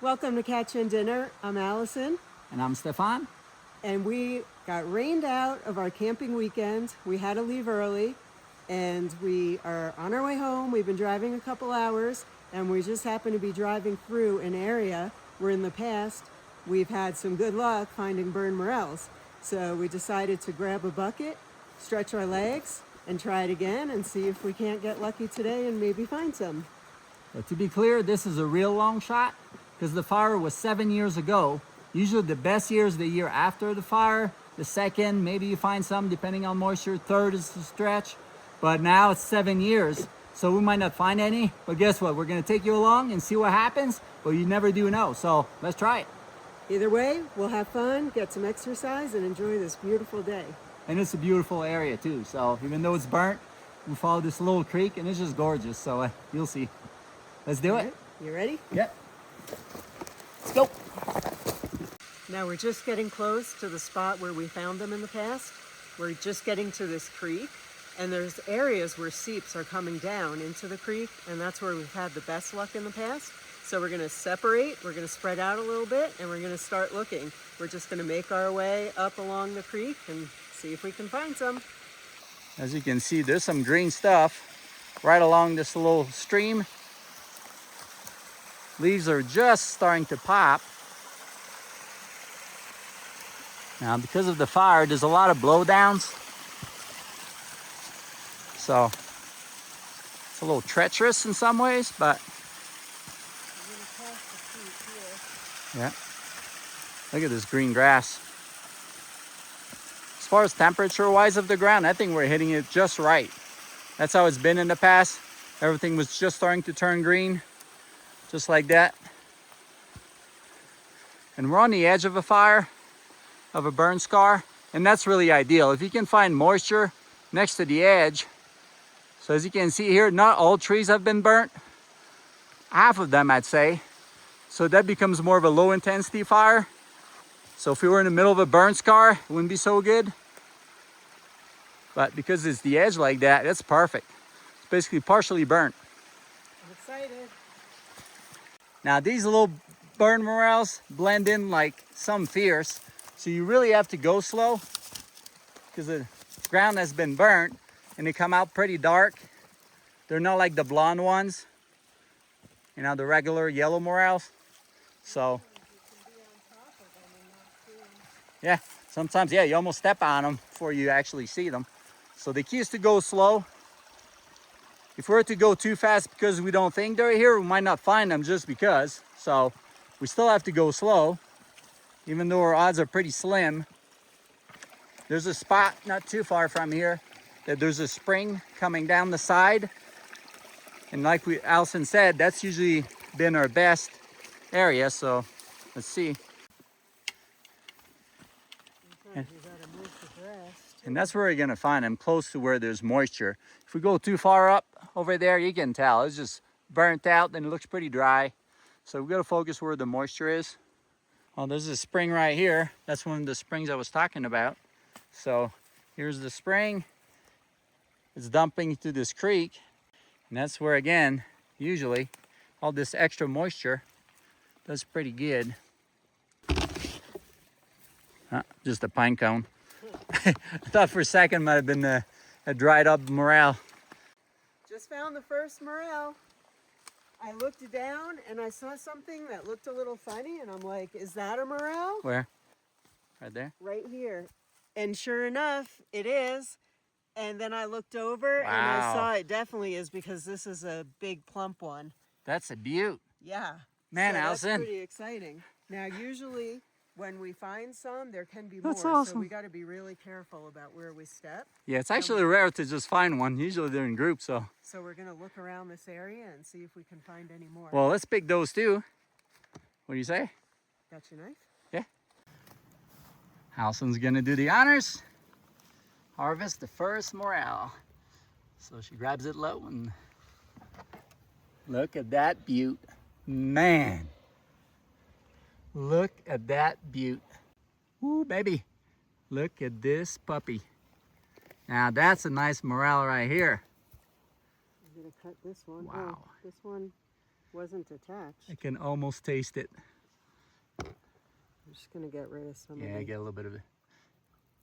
Welcome to Catch-In Dinner. I'm Allison. And I'm Stefan. And we got rained out of our camping weekend. We had to leave early and we are on our way home. We've been driving a couple hours and we just happen to be driving through an area where in the past we've had some good luck finding burned morels. So we decided to grab a bucket, stretch our legs, and try it again and see if we can't get lucky today and maybe find some. But to be clear, this is a real long shot because the fire was 7 years ago. Usually the best year is the year after the fire. The second, maybe you find some depending on moisture. Third is the stretch. But now it's 7 years, so we might not find any. But guess what? We're gonna take you along and see what happens, but you never do know. So let's try it. Either way, we'll have fun, get some exercise, and enjoy this beautiful day. And it's a beautiful area too. So even though it's burnt, we follow this little creek and it's just gorgeous. So you'll see. Let's do it. Right. You ready? Yep. Let's go. Now we're just getting close to the spot where we found them in the past. We're just getting to this creek, and there's areas where seeps are coming down into the creek, and that's where we've had the best luck in the past. So we're gonna separate, we're gonna spread out a little bit, and we're gonna start looking. We're just gonna make our way up along the creek and see if we can find some. As you can see, there's some green stuff right along this little stream. Leaves are just starting to pop. Now, because of the fire, there's a lot of blowdowns. So it's a little treacherous in some ways, but yeah. Look at this green grass. As far as temperature-wise of the ground, I think we're hitting it just right. That's how it's been in the past. Everything was just starting to turn green. Just like that. And we're on the edge of a fire, of a burn scar, and that's really ideal. If you can find moisture next to the edge. So as you can see here, not all trees have been burnt. Half of them, I'd say. So that becomes more of a low intensity fire. So if we were in the middle of a burn scar, it wouldn't be so good. But because it's the edge like that, it's perfect. It's basically partially burnt. I'm excited. Now these little burn morels blend in like some fierce, so you really have to go slow because the ground has been burnt and they come out pretty dark. They're not like the blonde ones, you know, the regular yellow morels. So yeah, sometimes, yeah, you almost step on them before you actually see them. So the key is to go slow. If we were to go too fast because we don't think they're here, we might not find them just because. So we still have to go slow, even though our odds are pretty slim. There's a spot not too far from here that there's a spring coming down the side. And like Allison said, that's usually been our best area. So let's see. And that's where we're gonna find them, close to where there's moisture. If we go too far up over there, you can tell it's just burnt out and it looks pretty dry. So we've got to focus where the moisture is. Oh, there's a spring right here. That's one of the springs I was talking about. So here's the spring. It's dumping to this creek. And that's where, again, usually all this extra moisture does pretty good. Just a pine cone. I thought for a second it might have been a dried up morel. Just found the first morel. I looked down and I saw something that looked a little funny and I'm like, is that a morel? Where? Right there? Right here. And sure enough, it is. And then I looked over and I saw it definitely is because this is a big plump one. That's a beaut. Yeah. Man, so Allison. That's pretty exciting. Now, usually when we find some, there can be That's more. awesome. So we got to be really careful about where we step. Yeah, it's actually rare to just find one. Usually they're in groups, so. So we're going to look around this area and see if we can find any more. Well, let's pick those too. What do you say? Got your knife? Yeah. Allison's gonna do the honors. Harvest the first morel. So she grabs it low and look at that beaut. Man. Look at that beaut. Ooh, baby. Look at this puppy. Now that's a nice morel right here. I'm gonna cut this one. Wow. Oh, this one wasn't attached. I can almost taste it. I'm just gonna get rid of some of Yeah, it. get a little bit of it.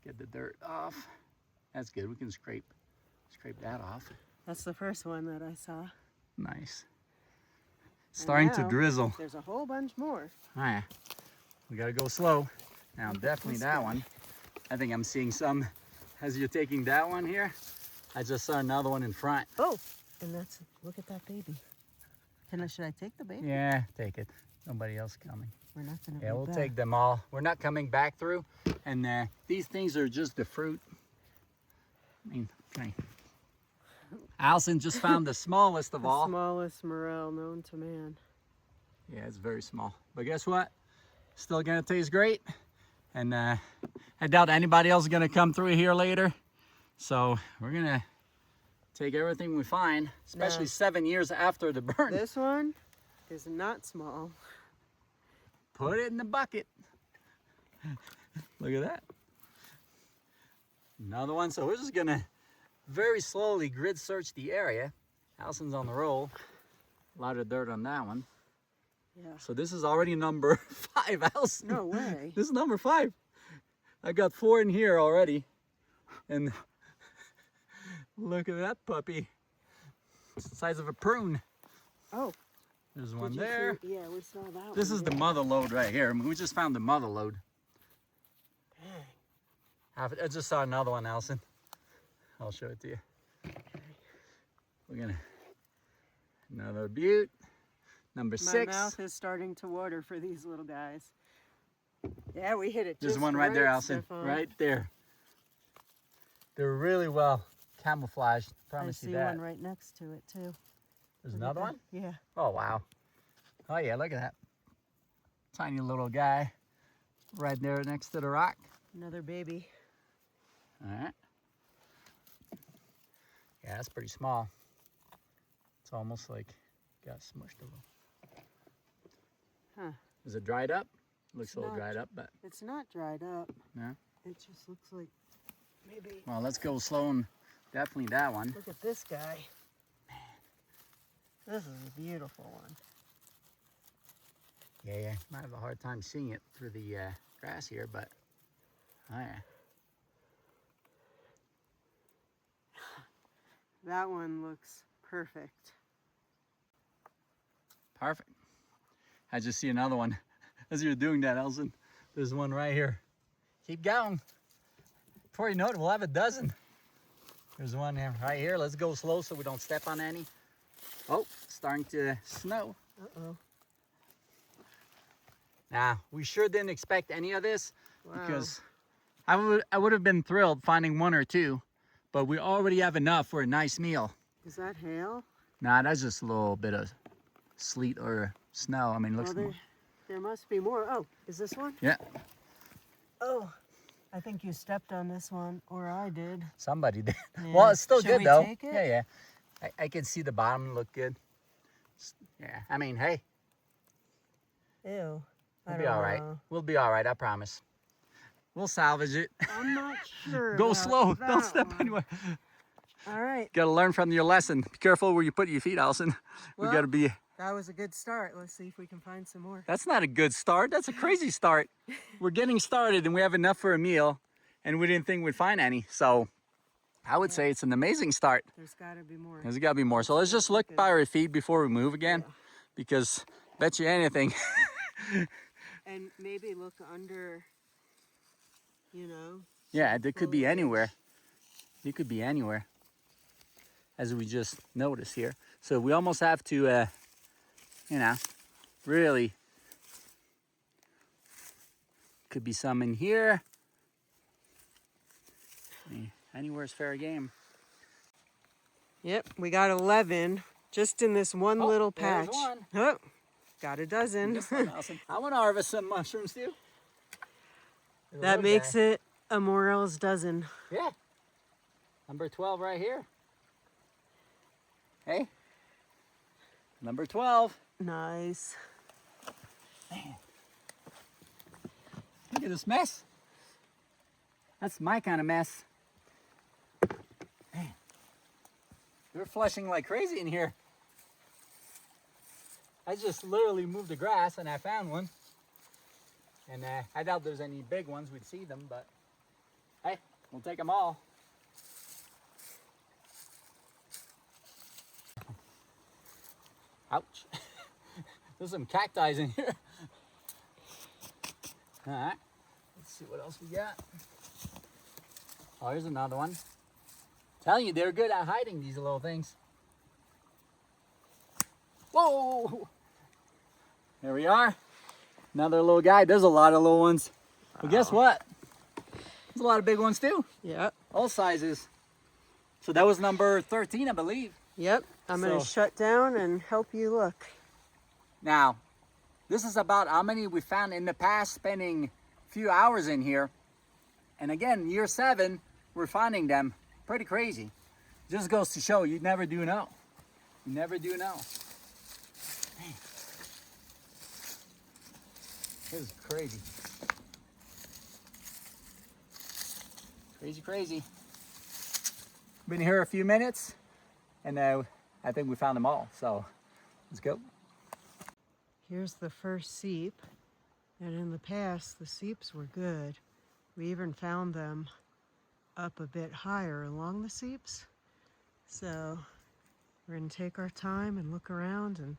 Get the dirt off. That's good. We can scrape that off. That's the first one that I saw. Nice. And Starting to now, drizzle. There's a whole bunch more. All right. We gotta go slow. Now, Look at definitely this that guy. one. I think I'm seeing some as you're taking that one here. I just saw another one in front. Oh, and that's, look at that baby. Should I take the baby? Yeah, take it. Nobody else coming. We're not gonna Yeah, be we'll back. take them all. We're not coming back through. And these things are just the fruit. I mean, okay. Allison just found the smallest of The all. smallest morel known to man. Yeah, it's very small. But guess what? Still gonna taste great. And I doubt anybody else is gonna come through here later. So we're gonna take everything we find, especially No. 7 years after the burn. This one is not small. Put it in the bucket. Look at that. Another one. So we're just gonna very slowly grid search the area. Allison's on the roll. A lot of dirt on that one. Yeah. So this is already number 5, Allison. No way. This is number 5. I got 4 in here already. And look at that puppy. It's the size of a prune. Oh. There's did one you there. see- Yeah, we saw that This one. is the yeah. mother lode right here. I mean, we just found the mother lode. Dang. I just saw another one, Allison. I'll show it to you. We're gonna, another butte. Number My 6. mouth is starting to water for these little guys. Yeah, we hit it. There's just one right there, Allison. Stefan. Right there. They're really well camouflaged. I Promise see you that. one right next to it too. There's Look at another that. one? Yeah. Oh, wow. Oh, yeah, look at that. Tiny little guy right there next to the rock. Another baby. All right. Yeah, that's pretty small. It's almost like got smushed a little. Huh. Is it dried up? Looks It's a little not. dried up, but It's not dried up. no. It just looks like maybe. Well, let's go slow and definitely that one. Look at this guy. This is a beautiful one. Yeah, might have a hard time seeing it through the grass here, but oh yeah. That one looks perfect. Perfect. I just see another one. As you're doing that, Elson, there's one right here. Keep going. Before you know it, we'll have a dozen. There's one right here. Let's go slow so we don't step on any. Oh, starting to snow. Uh-oh. Nah, we sure didn't expect any of this Wow. because I would have been thrilled finding 1 or 2, but we already have enough for a nice meal. Is that hail? Nah, that's just a little bit of sleet or snow. I mean, it looks Well, there must be more. Oh, is this one? yeah. Oh, I think you stepped on this one, or I did. Somebody did. Yeah. Well, it's still Should good we though. take it? Yeah. I can see the bottom look good. Yeah, I mean, hey, Ew. I we'll be don't all right. know. We'll be all right, I promise. We'll salvage it. I'm not sure. Go about slow. that Don't step one. anywhere. All right. Gotta learn from your lesson. Be careful where you put your feet, Allison. We Well- gotta be. That was a good start. Let's see if we can find some more. That's not a good start. That's a crazy start. We're getting started and we have enough for a meal and we didn't think we'd find any. So I would say it's an amazing start. There's got to be more. There's gotta be more. So let's just look by our feet before we move again, Yeah. because bet you anything. And maybe look under, you know. Yeah, they could be foliage. anywhere. They could be anywhere, as we just noticed here. So we almost have to, you know, really. Could be some in here. I mean, anywhere's fair game. Yep, we got 11 just in this one Oh, little there's patch. one. Oh, got a dozen. Guess what, Allison? I want to harvest some mushrooms too. That makes it a Morels dozen. Yeah. Number 12 right here. Hey. Number 12. Nice. Man. Look at this mess. That's my kind of mess. Man. They're flushing like crazy in here. I just literally moved the grass and I found one. And I doubt there's any big ones. We'd see them, but hey, we'll take them all. Ouch. There's some cacti in here. All right, let's see what else we got. Oh, here's another one. Telling you, they're good at hiding these little things. Whoa! There we are. Another little guy. There's a lot of little ones. Wow. But guess what? There's a lot of big ones too. Yep. All sizes. So that was number 13, I believe. Yep. I'm going to shut down and help you look. Now, this is about how many we found in the past, spending a few hours in here. And again, year 7, we're finding them. Pretty crazy. Just goes to show you never do know. You never do know. Man. This is crazy. Crazy, crazy. Been here a few minutes, and I think we found them all. So let's go. Here's the first seep, and in the past the seeps were good. We even found them up a bit higher along the seeps. So we're going to take our time and look around and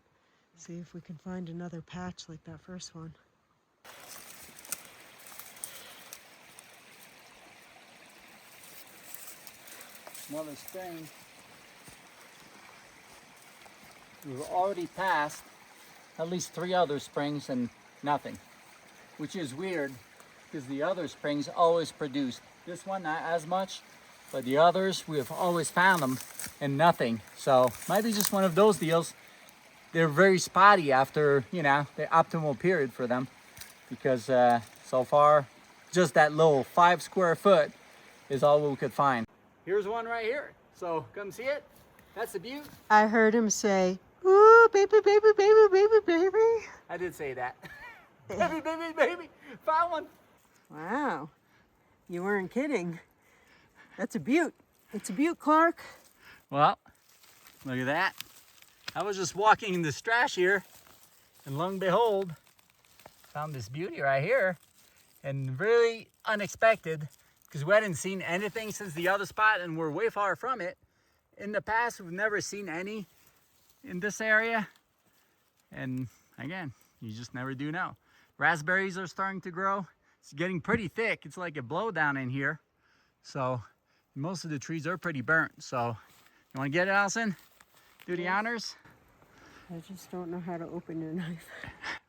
see if we can find another patch like that first one. Another spring. We've already passed at least 3 other springs and nothing, which is weird because the other springs always produce. This one not as much, but the others we have always found them and nothing. So might be just one of those deals. They're very spotty after, you know, the optimal period for them, because so far just that little 5 square foot is all we could find. Here's one right here, so come see it. That's the beaut. I heard him say, "Ooh, baby, baby, baby, baby, baby." I did say that. Baby, baby, baby, found one. Wow, you weren't kidding. That's a beaut. It's a beaut, Clark. Well, look at that. I was just walking in this trash here, and lo and behold, found this beauty right here, and really unexpected, because we hadn't seen anything since the other spot, and we're way far from it. In the past, we've never seen any in this area, and again, you just never do know. Raspberries are starting to grow. It's getting pretty thick. It's like a blowdown in here. So most of the trees are pretty burnt. So you want to get it, Allison? Do the honors? I just don't know how to open your knife.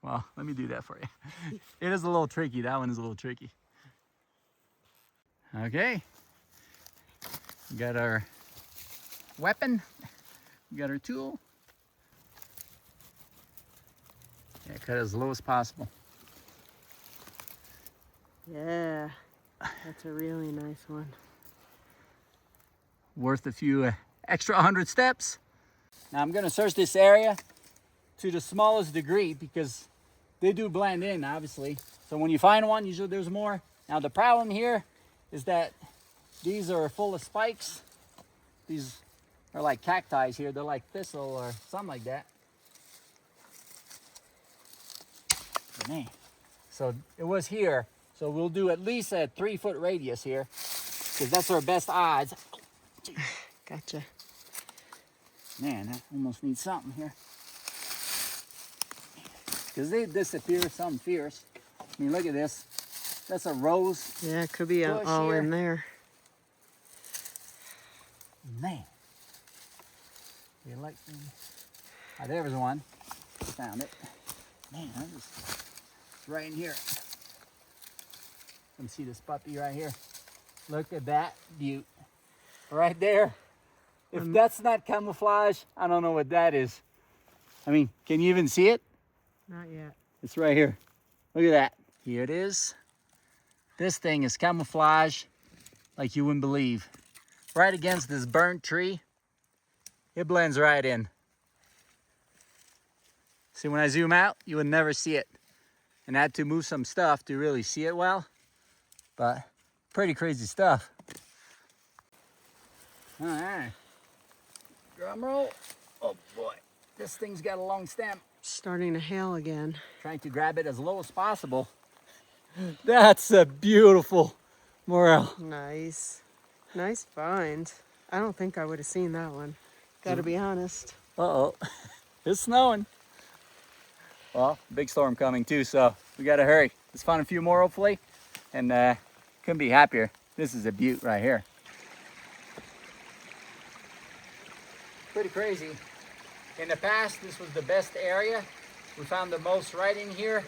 Well, let me do that for you. It is a little tricky. That one is a little tricky. Okay. We got our weapon. We got our tool. Yeah, cut it as low as possible. Yeah, that's a really nice one. Worth a few extra 100 steps. Now I'm gonna search this area to the smallest degree because they do blend in, obviously. So when you find one, usually there's more. Now the problem here is that these are full of spikes. These are like cacti here. They're like thistle or something like that. Man. So it was here. So we'll do at least a 3-foot radius here, because that's our best odds. Gotcha. Man, that almost needs something here. Because they disappear, some fierce. I mean, look at this. That's a rose. Yeah, it could be all in there. Man. You like me? Oh, there was one. Found it. Man, it's right in here. Let me see this puppy right here. Look at that beaut. Right there. If that's not camouflage, I don't know what that is. I mean, can you even see it? Not yet. It's right here. Look at that. Here it is. This thing is camouflage like you wouldn't believe. Right against this burnt tree. It blends right in. See, when I zoom out, you would never see it. And I had to move some stuff to really see it well. But pretty crazy stuff. All right. Drum roll. Oh boy, this thing's got a long stem. Starting to hail again. Trying to grab it as low as possible. That's a beautiful morel. Nice. Nice find. I don't think I would have seen that one. Gotta be honest. Uh-oh, it's snowing. Well, big storm coming too, so we gotta hurry. Let's find a few more hopefully, and couldn't be happier. This is a beaut right here. Pretty crazy. In the past, this was the best area. We found the most right in here.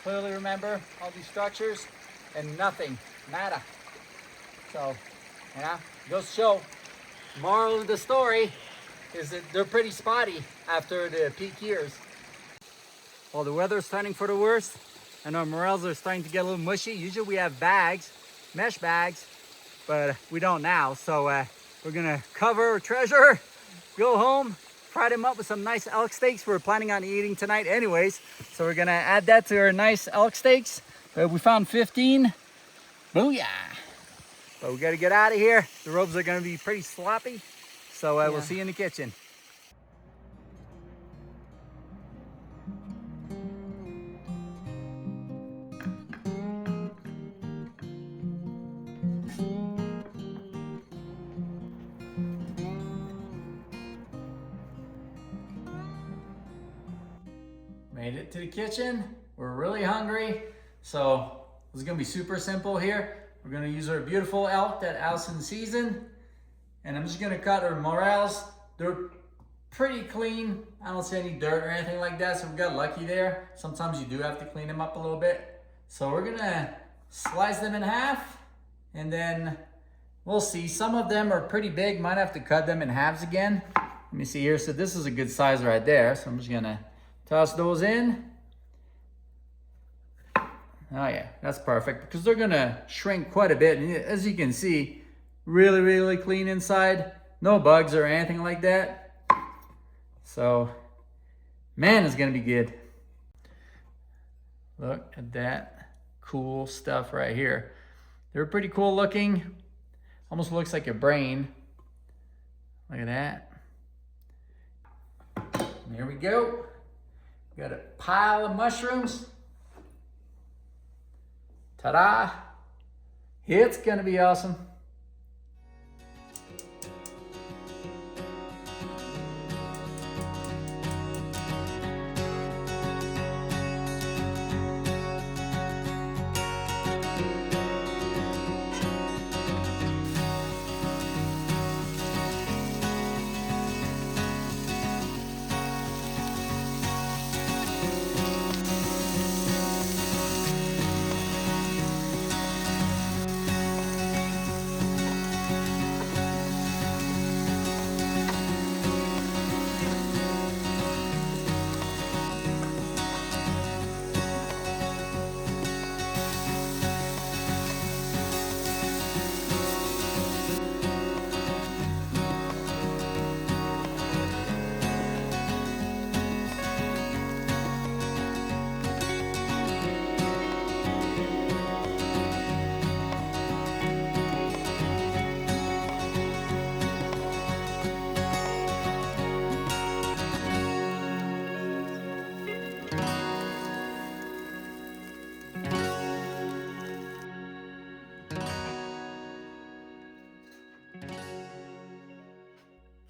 Clearly remember all these structures and nothing, nada. So, yeah, goes to show. Moral of the story is that they're pretty spotty after the peak years. Well, the weather's turning for the worst, and our morels are starting to get a little mushy. Usually we have bags, mesh bags, but we don't now. So we're gonna cover our treasure, go home, fry them up with some nice elk steaks we're planning on eating tonight anyways. So we're gonna add that to our nice elk steaks. We found 15, booyah. But we gotta get out of here. The robes are gonna be pretty sloppy. So we'll see you in the kitchen. Made it to the kitchen. We're really hungry. So it's gonna be super simple here. We're gonna use our beautiful elk that Allison seasoned. And I'm just gonna cut our morels. They're pretty clean. I don't see any dirt or anything like that, so we got lucky there. Sometimes you do have to clean them up a little bit. So we're gonna slice them in half, and then we'll see. Some of them are pretty big. Might have to cut them in halves again. Let me see here. So this is a good size right there. So I'm just gonna toss those in. Oh yeah, that's perfect because they're gonna shrink quite a bit. And as you can see, really, really clean inside. No bugs or anything like that. So, man, it's gonna be good. Look at that cool stuff right here. They're pretty cool looking. Almost looks like a brain. Look at that. And here we go. Got a pile of mushrooms. Ta-da! It's gonna be awesome.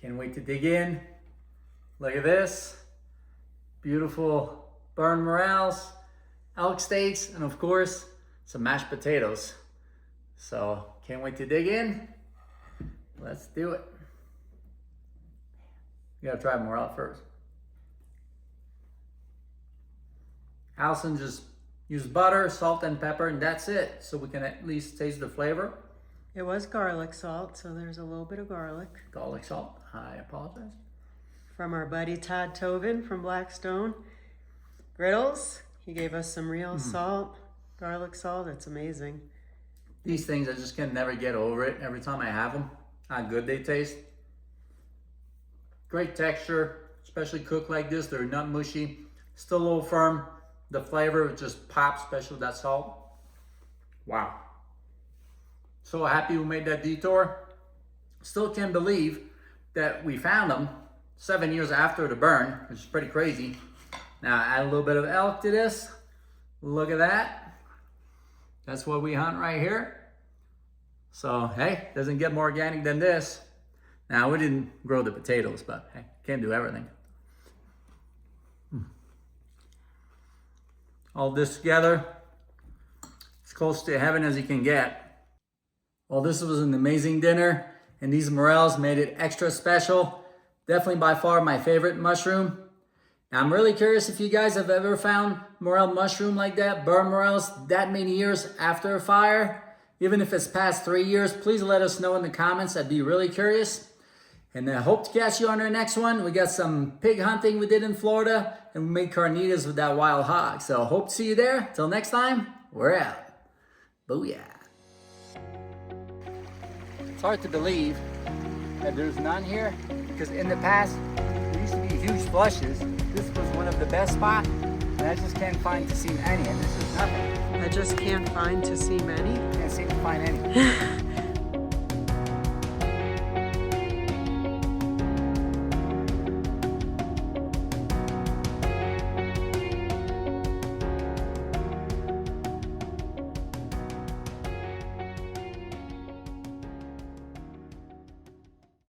Can't wait to dig in. Look at this. Beautiful burned morels, elk steaks, and of course, some mashed potatoes. So, can't wait to dig in. Let's do it. You gotta try morel first. Allison just used butter, salt, and pepper, and that's it. So we can at least taste the flavor. It was garlic salt, so there's a little bit of garlic. Garlic salt, I apologize. From our buddy Todd Tobin from Blackstone Griddles. He gave us some real salt, garlic salt. It's amazing. These things, I just can never get over it. Every time I have them, how good they taste. Great texture, especially cooked like this. They're not mushy, still a little firm. The flavor just pops, especially with that salt. Wow. So happy we made that detour. Still can't believe that we found them 7 years after the burn, which is pretty crazy. Now add a little bit of elk to this. Look at that. That's what we hunt right here. So, hey, doesn't get more organic than this. Now, we didn't grow the potatoes, but hey, can't do everything. All this together, as close to heaven as you can get. Well, this was an amazing dinner, and these morels made it extra special. Definitely by far my favorite mushroom. Now, I'm really curious if you guys have ever found morel mushroom like that, burn morels, that many years after a fire. Even if it's past 3 years, please let us know in the comments. I'd be really curious. And I hope to catch you on our next one. We got some pig hunting we did in Florida, and we made carnitas with that wild hog. So hope to see you there. Till next time, we're out. Booyah. It's hard to believe that there's none here, because in the past, there used to be huge flushes. This was one of the best spots, and I just can't find to see any, and this is nothing. I just can't find to see many. Can't seem to find any.